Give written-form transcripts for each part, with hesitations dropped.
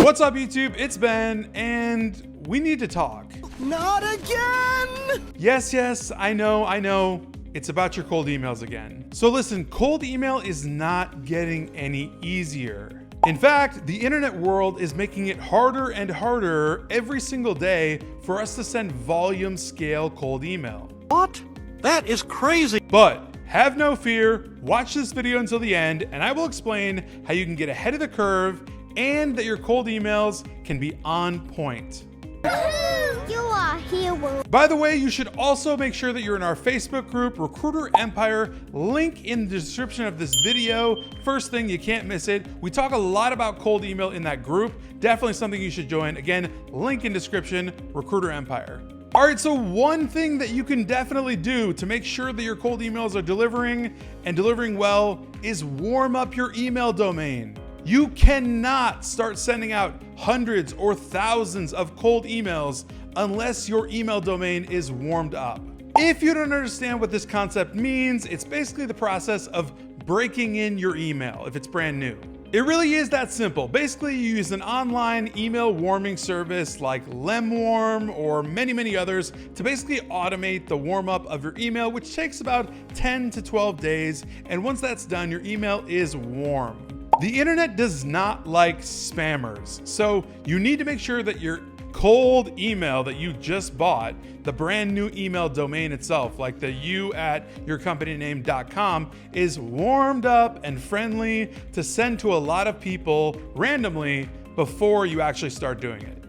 What's up, YouTube? It's Ben, and we need to talk. Not again! Yes, I know. It's about your cold emails again. So listen, cold email is not getting any easier. In fact, the internet world is making it harder and harder every single day for us to send volume scale cold email. What? That is crazy. But have no fear, watch this video until the end, and I will explain how you can get ahead of the curve and that your cold emails can be on point. You are a hero. By the way, you should also make sure that you're in our Facebook group, Recruiter Empire, link in the description of this video. First thing, you can't miss it. We talk a lot about cold email in that group. Definitely something you should join. Again, link in description, Recruiter Empire. All right, so one thing that you can definitely do to make sure that your cold emails are delivering and delivering well is warm up your email domain. You cannot start sending out hundreds or thousands of cold emails unless your email domain is warmed up. If you don't understand what this concept means, it's basically the process of breaking in your email if it's brand new. It really is that simple. Basically, you use an online email warming service like LemWarm or many others to basically automate the warm up of your email, which takes about 10 to 12 days. And once that's done, your email is warm. The internet does not like spammers, so you need to make sure that your cold email that you just bought, the brand new email domain itself, like the you@yourcompanyname.com, is warmed up and friendly to send to a lot of people randomly before you actually start doing it.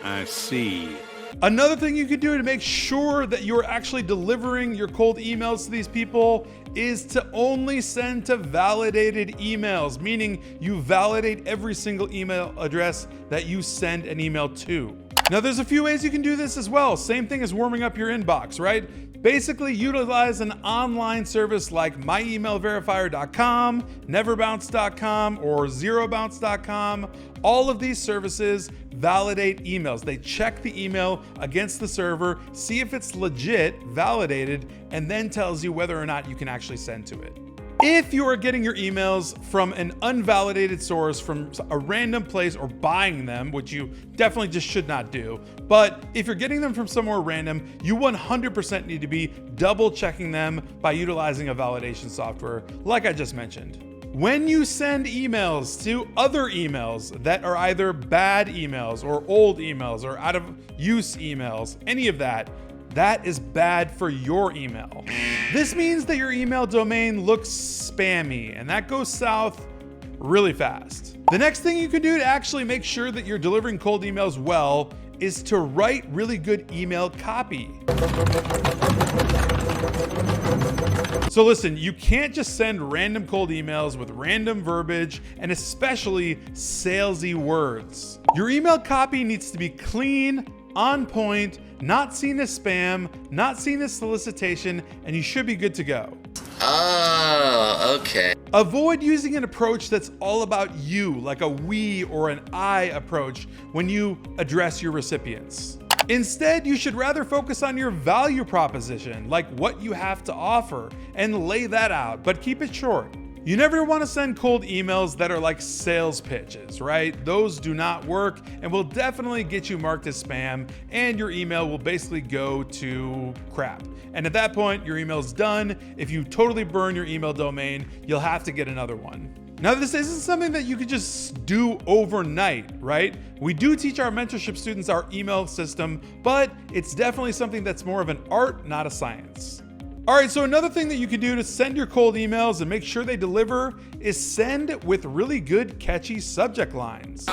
I see. Another thing you can do to make sure that you're actually delivering your cold emails to these people is to only send to validated emails, meaning you validate every single email address that you send an email to. Now, there's a few ways you can do this as well. Same thing as warming up your inbox, right? Basically, utilize an online service like myemailverifier.com, neverbounce.com, or zerobounce.com. All of these services validate emails. They check the email against the server, see if it's legit, validated, and then tells you whether or not you can actually send to it. If you are getting your emails from an unvalidated source, from a random place, or buying them, which you definitely just should not do, but if you're getting them from somewhere random, you 100% need to be double checking them by utilizing a validation software, like I just mentioned. When you send emails to other emails that are either bad emails or old emails or out of use emails, any of that is bad for your email. This means that your email domain looks spammy, and that goes south really fast. The next thing you can do to actually make sure that you're delivering cold emails well is to write really good email copy. So listen, you can't just send random cold emails with random verbiage and especially salesy words. Your email copy needs to be clean, on point, not seen as spam, not seen as solicitation, and you should be good to go. Oh, okay. Avoid using an approach that's all about you, like a we or an I approach when you address your recipients. Instead, you should rather focus on your value proposition, like what you have to offer, and lay that out, but keep it short. You never want to send cold emails that are like sales pitches, right? Those do not work and will definitely get you marked as spam, and your email will basically go to crap. And at that point, your email's done. If you totally burn your email domain, you'll have to get another one. Now, this isn't something that you could just do overnight, right? We do teach our mentorship students our email system, but it's definitely something that's more of an art, not a science. All right, so another thing that you can do to send your cold emails and make sure they deliver is send with really good, catchy subject lines.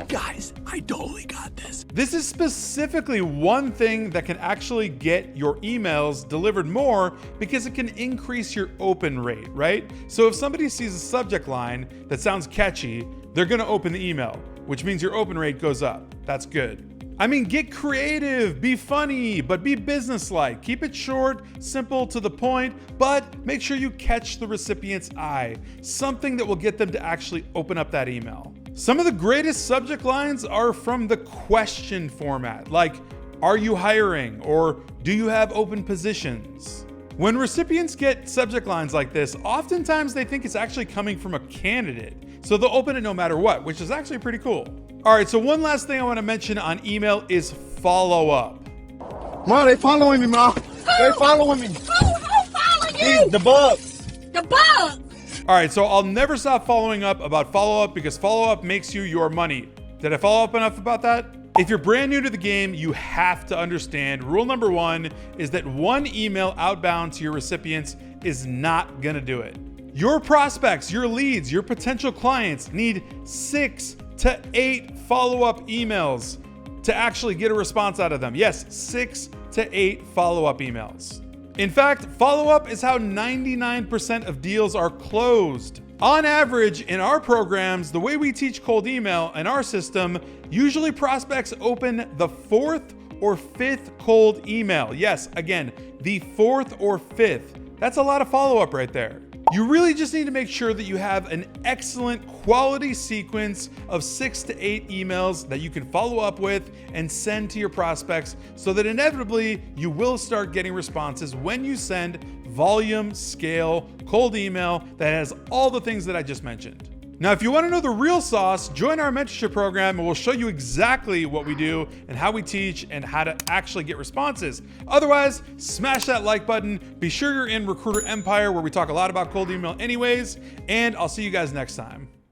Guys, I totally got this. This is specifically one thing that can actually get your emails delivered more because it can increase your open rate, right? So if somebody sees a subject line that sounds catchy, they're gonna open the email, which means your open rate goes up. That's good. I mean, get creative, be funny, but be businesslike. Keep it short, simple, to the point, but make sure you catch the recipient's eye, something that will get them to actually open up that email. Some of the greatest subject lines are from the question format, like, are you hiring? Or do you have open positions? When recipients get subject lines like this, oftentimes they think it's actually coming from a candidate. So they'll open it no matter what, which is actually pretty cool. All right, so one last thing I want to mention on email is follow up. Ma, they following me, Ma. They following me. Who following you? The bug. The bug. All right, so I'll never stop following up about follow up because follow up makes you your money. Did I follow up enough about that? If you're brand new to the game, you have to understand rule number 1 is that one email outbound to your recipients is not gonna do it. Your prospects, your leads, your potential clients need 6 to 8 follow-up emails to actually get a response out of them. Yes, 6 to 8 follow-up emails. In fact, follow-up is how 99% of deals are closed. On average, in our programs, the way we teach cold email in our system, usually prospects open the 4th or 5th cold email. Yes, again, the 4th or 5th. That's a lot of follow-up right there. You really just need to make sure that you have an excellent quality sequence of 6 to 8 emails that you can follow up with and send to your prospects so that inevitably you will start getting responses when you send volume, scale, cold email that has all the things that I just mentioned. Now, if you want to know the real sauce, join our mentorship program and we'll show you exactly what we do and how we teach and how to actually get responses. Otherwise, smash that like button. Be sure you're in Recruiter Empire where we talk a lot about cold email anyways, and I'll see you guys next time.